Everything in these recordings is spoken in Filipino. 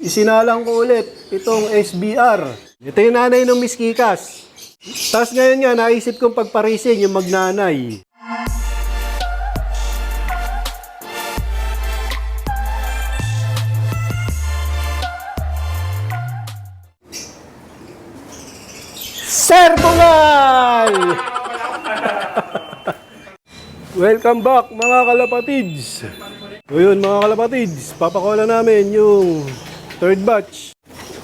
Isinalang ko ulit itong SBR. Ito yung nanay ng Miss Kikas. Tapos ngayon nga, naisip kong pagparisin yung magnanay. Serbungal! Welcome back mga kalapatids. So yun mga kalapatids, papakola namin yung third batch.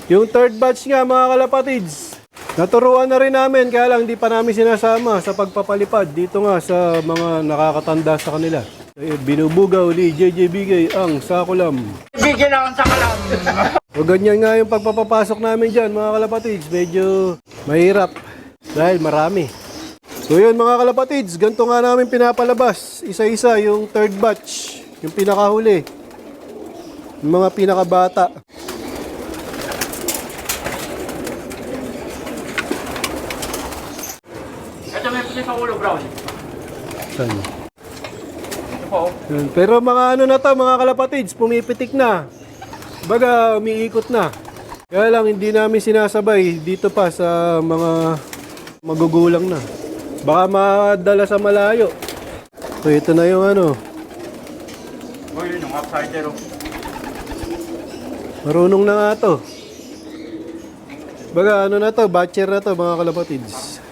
Yung third batch nga mga kalapatids, naturuan na rin namin kaya lang hindi pa namin sinasama sa pagpapalipad dito nga sa mga nakakatanda sa kanila. Binubugaw ni JJ Bigay ang sakulam. Bigyan lang ang sakalam. O ganyan nga yung pagpapapasok namin dyan mga kalapatids, medyo mahirap dahil marami. So yun mga kalapatids, ganito nga namin pinapalabas isa-isa yung third batch, yung pinakahuli, yung mga pinakabata. Ito may puti sa ulo, brown. Saan? Ito po. Yun. Pero mga ano na to mga kalapatids, pumipitik na. Baga umiikot na. Kaya lang hindi namin sinasabay dito pa sa mga magugulang na. Baka madala sa malayo. So ito na yung ano. Oh, yun yung upsider. Marunong na nga to. Baga ano na to, batcher na to mga kalapatids.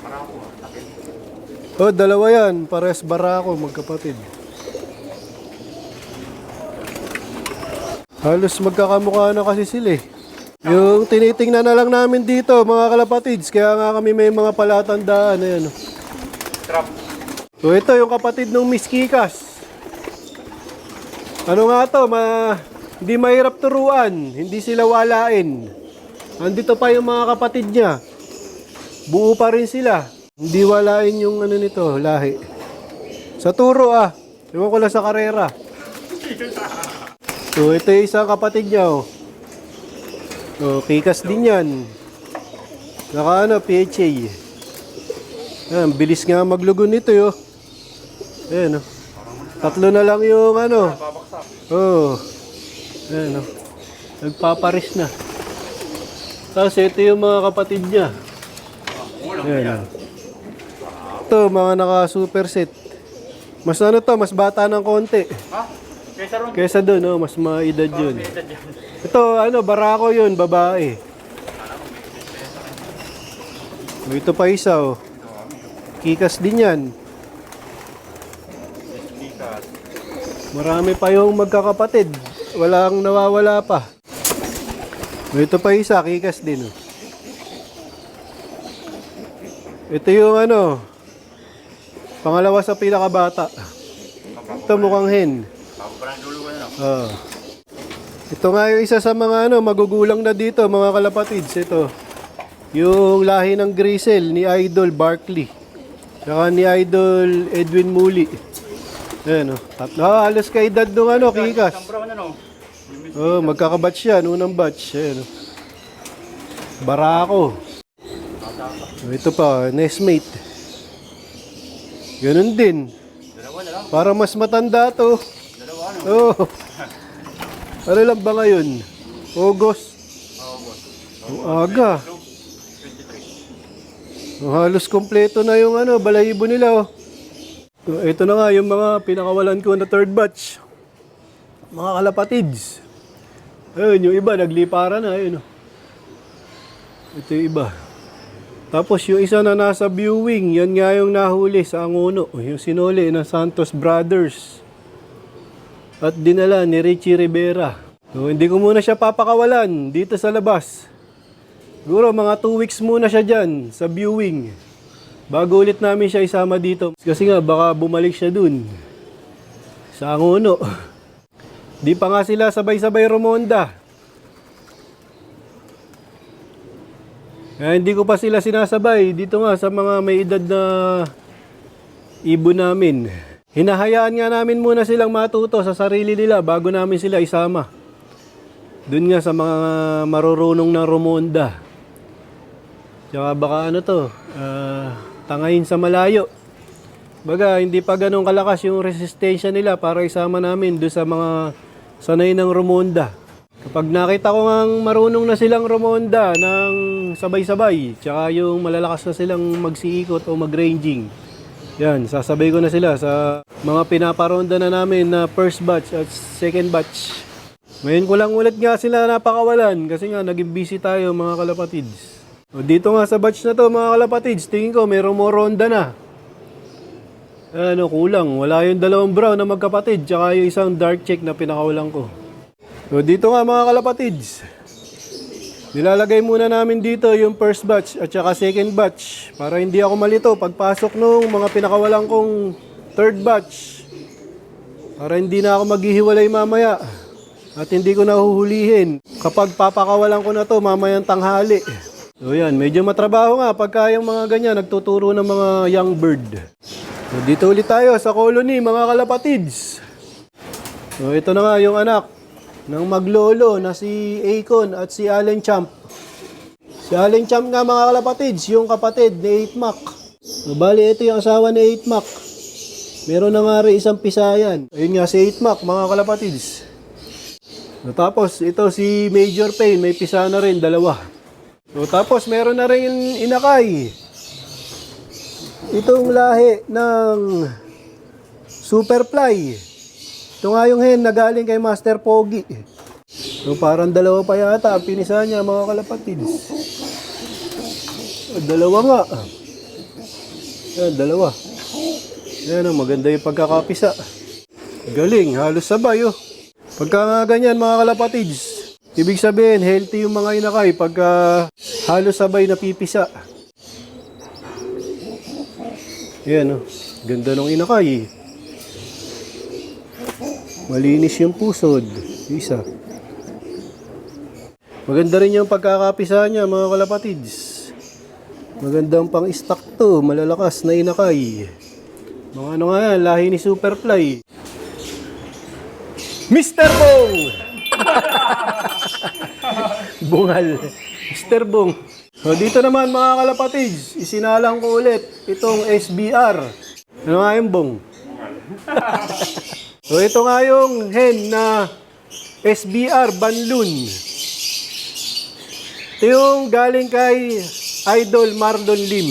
Oh, dalawa yan. Pares barako, magkapatid. Halos magkakamukha na kasi sila eh. Yung tinitingnan na lang namin dito mga kalapatids. Kaya nga kami may mga palatandaan. Ayan. Trap. So ito yung kapatid ng Miss Kikas. Ano nga to, hindi mahirap turuan. Hindi sila walain. Andito pa yung mga kapatid niya. Buo pa rin sila. Hindi walain yung ano nito, lahi. Sa turo Ewan ko lang sa karera. So ito yung isang kapatid niya oh. So Kikas din yan. Naka ano, PHA. Ayan, bilis nga maglugon nito yo. Ayan oh. Tatlo na lang yung ano. Oh. Ayan oh. Nagpaparis na. Tapos ito yung mga kapatid niya. Ayan oh. Ito, mga naka-superset. Mas ano to, mas bata ng konti. Ha? Kaysa ron? Kesa doon, oh, mas maedad yun. Ito, ano, barako yun, babae. Ito pa isa, oh. Kikas din yan. Marami pa yung magkakapatid. Walang nawawala pa. Ito pa isa, Kikas din, oh. Ito yung ano, pangalawa sa pinakabata. Ito mukhang hen. Ito nga yung isa sa mga ano, magugulang na dito, mga kalapatids. Ito, yung lahi ng Grisel ni Idol Barkley. Saka ni Idol Edwin Muli. Ayan o. Halos kaedad nung ano, Kikas. Oh, magkakabatch yan, unang batch. Ayan o. Barako. Ito pa, nestmate. Ganun din. Para mas matanda to. Oh. Ano lang ba ngayon? August. Ang aga. Halos kompleto na yung ano, balahibo nila oh. So, ito na nga yung mga pinakawalan ko na third batch. Mga kalapatids. Ayun, yung iba nagliparan na. Ayun oh. Ito yung iba. Tapos yung isa na nasa viewing, yan nga yung nahuli sa Angono, yung sinuli ng Santos Brothers. At dinala ni Richie Rivera. So, hindi ko muna siya papakawalan dito sa labas. Siguro mga 2 weeks muna siya dyan sa viewing. Bago ulit namin siya isama dito. Kasi nga baka bumalik siya dun sa Angono. Di pa nga sila sabay-sabay rumonda. Hindi ko pa sila sinasabay dito nga sa mga may edad na ibon namin. Hinahayaan nga namin muna silang matuto sa sarili nila bago namin sila isama. Doon nga sa mga marurunong na rumonda. Tsaka baka ano to, tangayin sa malayo. Baga hindi pa ganun kalakas yung resistensya nila para isama namin doon sa mga sanay ng rumonda. Kapag nakita ko ngang marunong na silang rumonda ng sabay-sabay, tsaka yung malalakas na silang magsiikot o mag-ranging, yan, sasabay ko na sila sa mga pinaparonda na namin na first batch at second batch. Ngayon ko lang ulit nga sila napakawalan kasi nga naging busy tayo mga kalapatids. O dito nga sa batch na to mga kalapatids, tingin ko mayroong more ronda na. Ano, kulang. Wala yung dalawang brown na magkapatid tsaka yung isang dark check na pinakawalan ko. So dito nga mga kalapatids, nilalagay muna namin dito yung first batch at saka second batch para hindi ako malito pagpasok nung mga pinakawalan kong third batch. Para hindi na ako maghihiwalay mamaya at hindi ko nahuhulihin kapag papakawalan ko na to mamayang tanghali. So yan, medyo matrabaho nga pagka yung mga ganyan nagtuturo ng mga young bird. So dito ulit tayo sa colony mga kalapatids. So ito na nga yung anak ng maglolo na si Akon at si Allen Champ. Si Allen Champ nga mga kalapatids, yung kapatid ni 8 Mac. So, bali ito yung asawa ni 8 Mac. Meron na nga rin isang pisayan. Ayun nga si 8 Mac mga kalapatids. So, tapos ito si Major Payne, may pisa na rin, dalawa. So, tapos meron na rin inakay. Itong lahi ng Superfly. Ito nga yung hen na galing kay Master Pogi. So parang dalawa pa yata ang pinisa niya mga kalapatids. Dalawa nga. Yan, dalawa. Yan, maganda yung pagkakapisa. Galing, halos sabay oh. Pagka nga ganyan mga kalapatids, ibig sabihin healthy yung mga inakay pagka halos sabay na pipisa. Yan oh, ganda ng inakay. Malinis yung pusod. Isa. Maganda rin yung pagkakapisa niya mga kalapatids. Magandang pang stock to. Malalakas na inakay. Mga ano nga yan, lahi ni Superfly. Mr. Bong! Bungal. Mr. Bong. So, dito naman mga kalapatids, isinalang ko ulit itong SBR. Ano nga yung bong? So ito nga yung hen na SBR Banlun. Ito yung galing kay Idol Marlon Lim.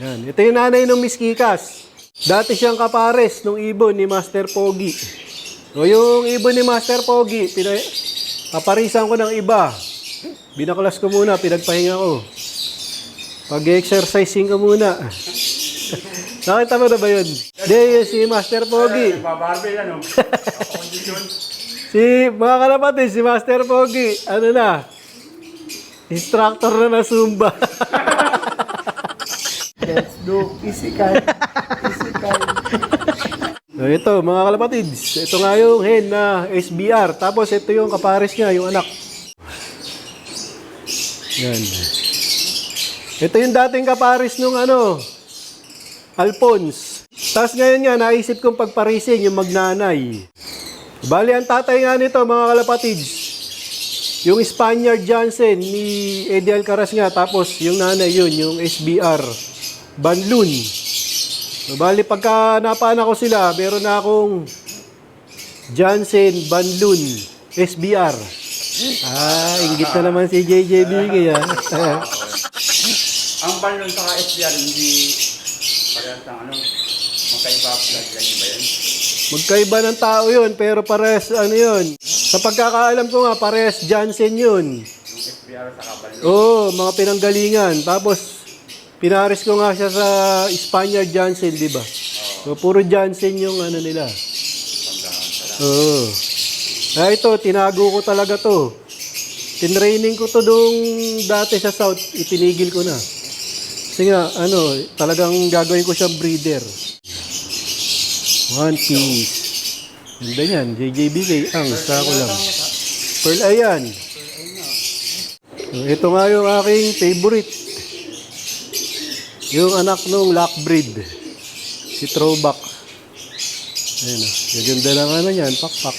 Yan. Ito yung nanay ng Miss Kikas. Dati siyang kapares nung ibon ni Master Pogi. So yung ibon ni Master Pogi, kaparisan ko ng iba. Binaklas ko muna, pinagpahinga ko. Pag-exercising ko muna. Nakita mo na ba yun? Hindi, yun si Master Pogi. Babarbel ano? Kondisyon. Si mga kalapatid, si Master Pogi, ano na? Instructor na Zumba. Let's go. Physical. Physical. So ito, mga kalapatids. Ito nga yung hen na SBR. Tapos ito yung kapares niya, yung anak. Yan. Ito yung dating kapares nung ano, Alphonse. Tapos ngayon nga, naisip kong pagparisin yung magnanay. Bali, ang tatay nga nito, mga kalapatids, yung Spaniard Johnson ni Eddie Alcaraz nga. Tapos yung nanay yun, yung SBR Banlun. So, bali, pagka napana ko sila, meron na akong Johnson Banlun SBR. Inggit na naman si JJB kaya. Ang balon sa SBR hindi parehas ng ano, magkaiba flag line ba yan? Magkaiba ng tao yun, pero pares ano yun. Sa pagkakaalam ko nga, pares Johnson yun. Yung SBR sa balon. Oo, mga pinanggalingan. Tapos, pinares ko nga siya sa Spaniard Johnson, di ba? So, puro Johnson yung ano nila. Oo. Ito, tinago ko talaga to. Tinraining ko to doon dati sa South, itinigil ko na. Kasi nga, ano, talagang gagawin ko siyang breeder. One piece. Ganda yan, JJBK, ang sako lang. Pearl eye yan. So, ito nga yung aking favorite. Yung anak nung lockbreed. Si Throwback. Ayan o, gaganda lang ano yan, pakpak.